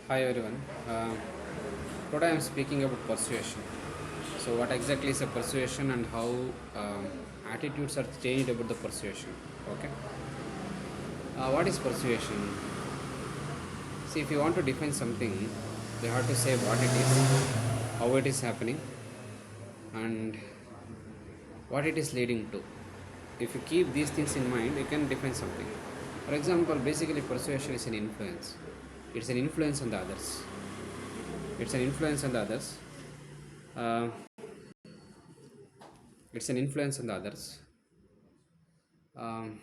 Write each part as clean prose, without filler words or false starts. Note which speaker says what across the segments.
Speaker 1: Hi everyone. Today I am speaking about persuasion. So, what exactly is a persuasion and how attitudes are changed about the persuasion? Okay. What is persuasion? See, if you want to define something, you have to say what it is, how it is happening, and what it is leading to. If you keep these things in mind, you can define something. For example, basically, persuasion is an influence. It's an influence on the others. It's an influence on the others. Uh, it's an influence on the others. um,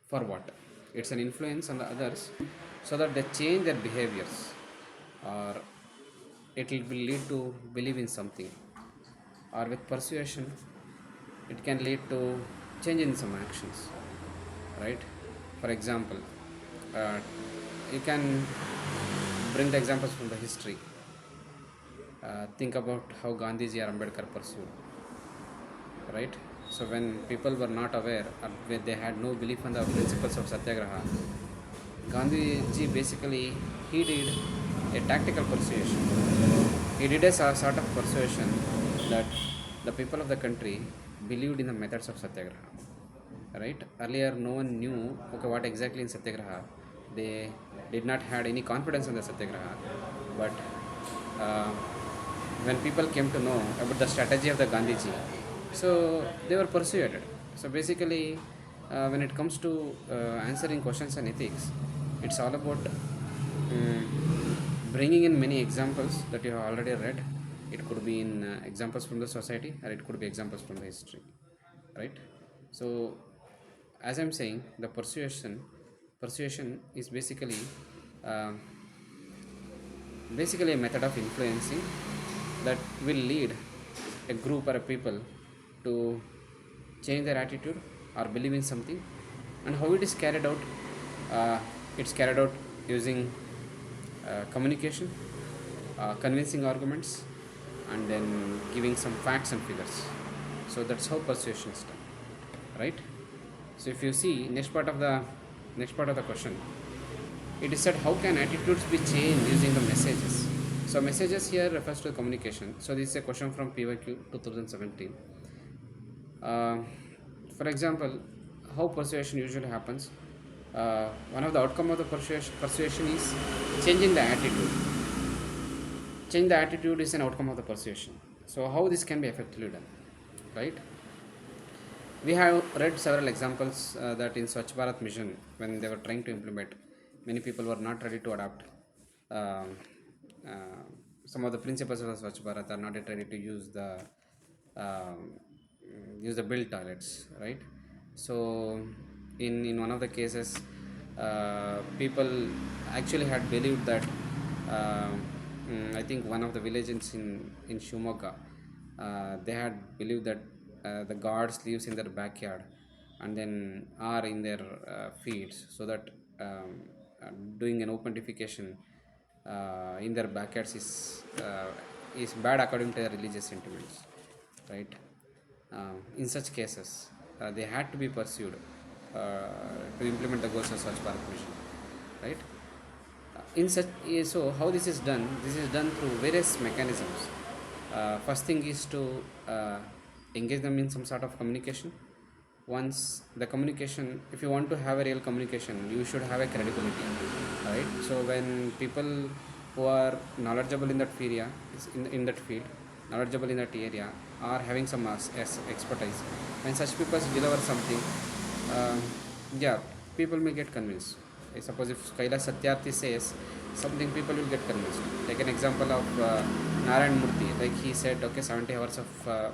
Speaker 1: for what? It's an influence on the others so that they change their behaviors, or it will lead to believe in something, or with persuasion it can lead to change in some actions, right? For example, uh, you can bring the examples from the history. Think about how Gandhiji or Ambedkar pursued, right? So when people were not aware, or when they had no belief on the principles of Satyagraha, Gandhiji basically he did a tactical persuasion. He did a sort of persuasion that the people of the country believed in the methods of Satyagraha. Right? Earlier, no one knew okay what exactly in Satyagraha. They did not had any confidence in the Satyagraha, but uh, when people came to know about the strategy of the Gandhiji, so they were persuaded. So basically, when it comes to answering questions on ethics, it's all about bringing in many examples that you have already read. It could be in examples from the society, or it could be examples from the history, right? So, as I'm saying, the persuasion is uh, basically a method of influencing that will lead a group or a people to change their attitude or believe in something. And how it is carried out, uh, it's carried out using communication, convincing arguments, and then giving some facts and figures. So that's how persuasion is done, right? So if you see next part of the question, it is said how can attitudes be changed using the messages. So messages here refers to communication. So this is a question from PYQ 2017. uh, for example, how persuasion usually happens. One of the outcome of the persuasion is changing the attitude. Change the attitude is an outcome of the persuasion. So how this can be effectively done, right? We have read several examples that in Swachh Bharat mission, when they were trying to implement, many people were not ready to adopt um, uh, some of the principles of the Swachh Bharat, are not yet ready to um, use the built toilets, right? So in one of the cases, people actually had believed that I think one of the villages in Shumoga, they had believed that the gods lives in their backyard and then are in their fields, so that doing an open defecation in their backyards is bad according to their religious sentiments, right? In such cases, they had to be pursued to implement the goals of Swachh Bharat mission, right? In such so how this is done? This is done through various mechanisms. First thing is to engage them in some sort of communication. Once the communication, if you want to have a real communication, you should have a credibility, right? So when people who are knowledgeable in that area, in that field, knowledgeable in that area, are having some expertise, when such people deliver something, uh, yeah, people may get convinced. I suppose if Kailash Satyarthi says something, people will get convinced. Take an example of Narayan Murthy, like he said, okay, 70 hours of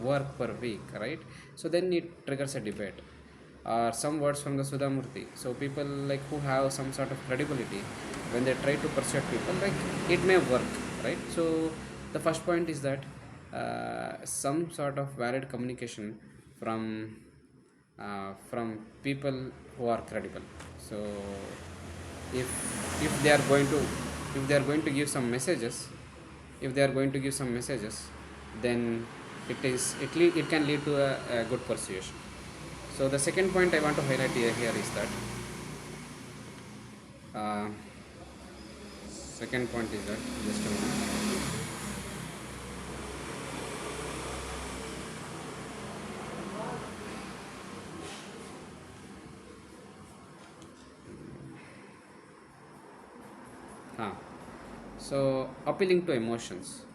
Speaker 1: work per week, right? So then it triggers a debate. Or some words from the Sudha Murthy. So people like who have some sort of credibility, when they try to persuade people, like it may work, right? So the first point is that some sort of valid communication from people who are credible. So if if they are going to if they are going to give some messages, if they are going to give some messages, then it can lead to a good persuasion. So the second point I want to highlight here is that uh, second point is that, just a moment. Ah, so appealing to emotions.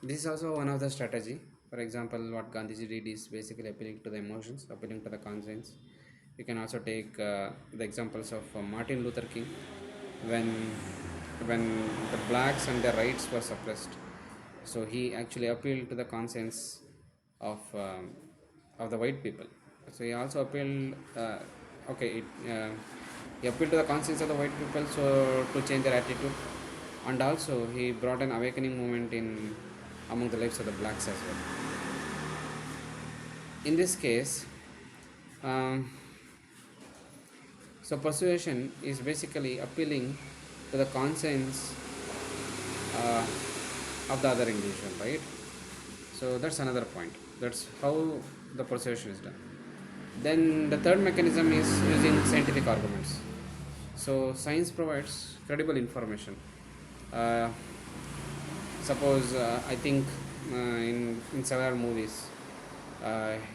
Speaker 1: This is also one of the strategy. For example, what Gandhiji did is basically appealing to the emotions, appealing to the conscience. You can also take the examples of Martin Luther King, when when the blacks and their rights were suppressed. So he actually appealed to the conscience of the white people. So he also appealed. Okay, he appealed to the conscience of the white people, so to change their attitude, and also he brought an awakening movement in among the lives of the blacks as well. In this case, um, so persuasion is basically appealing to the conscience uh, of the other individual, right? So that's another point. That's how the persuasion is done. Then the third mechanism is using scientific arguments. So science provides credible information. Uh, Suppose I think in several movies,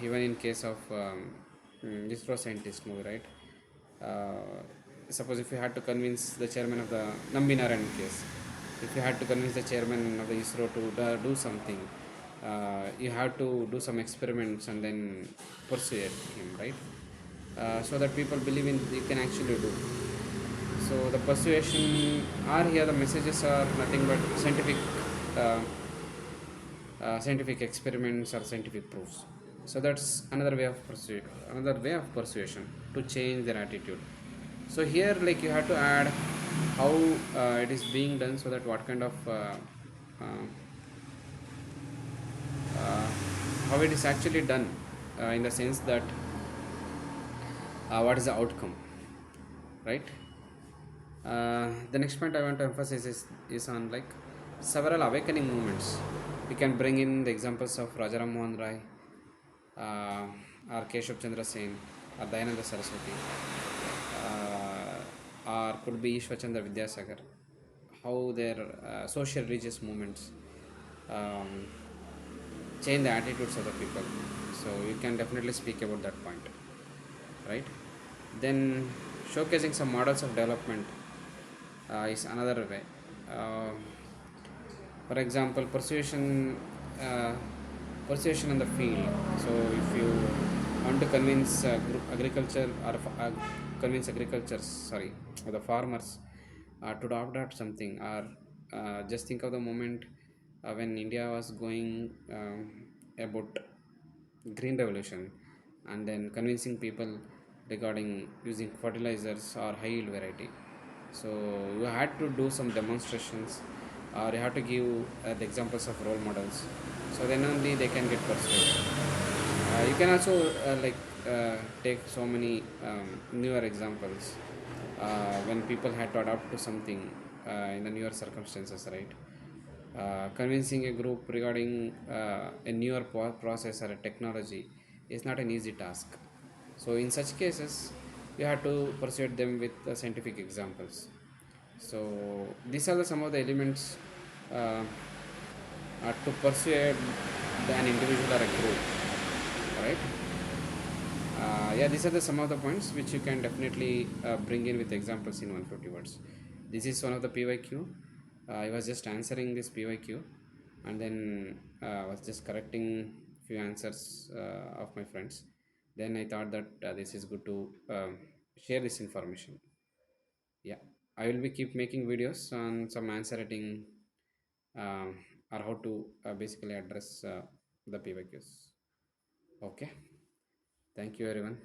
Speaker 1: even in case of GS4 scientist movie, right? Suppose if you had to convince the chairman of the Nambinaran case, if you had to convince the chairman of the ISRO to do something, you have to do some experiments and then persuade him, right? So that people believe in you can actually do. So the persuasion are here, the messages are nothing but uh, scientific experiments or scientific proofs. So that's another way of persuasion to change their attitude. So here, like, you have to add how it is being done, so that what kind of uh, uh, how it is actually done, in the sense that what is the outcome, right? The next point I want to emphasize is on, like, several awakening movements. We can bring in the examples of Rajaram Mohan Rai, uh, or Keshav Chandra Sen, or Dayananda Saraswati, or could be Ishwar Chandra Vidyasagar. How their social religious movements um, change the attitudes of the people. So you can definitely speak about that point, right? Then showcasing some models of development is another way. Uh, for example, uh, persuasion in the field. So if you want to convince agriculture or convince agriculture, sorry, or the farmers to adopt something, or just think of the moment when India was going about green revolution, and then convincing people regarding using fertilizers or high yield variety. So you had to do some demonstrations, or you have to give the examples of role models, so then only they can get persuaded. You can also take so many newer examples when people had to adapt to something in the newer circumstances, right? Convincing a group regarding a newer process or a technology is not an easy task. So in such cases, you have to persuade them with scientific examples. So these are some of the elements uh, to persuade an individual or a group, right? Yeah, these are some of the points which you can definitely bring in with examples in 150 words. This is one of the PYQ. I was just answering this PYQ, and then was just correcting few answers of my friends. Then I thought that this is good to share this information. Yeah, I will be keep making videos on some answer writing, um, or how to basically address the PYQs. Okay, thank you everyone.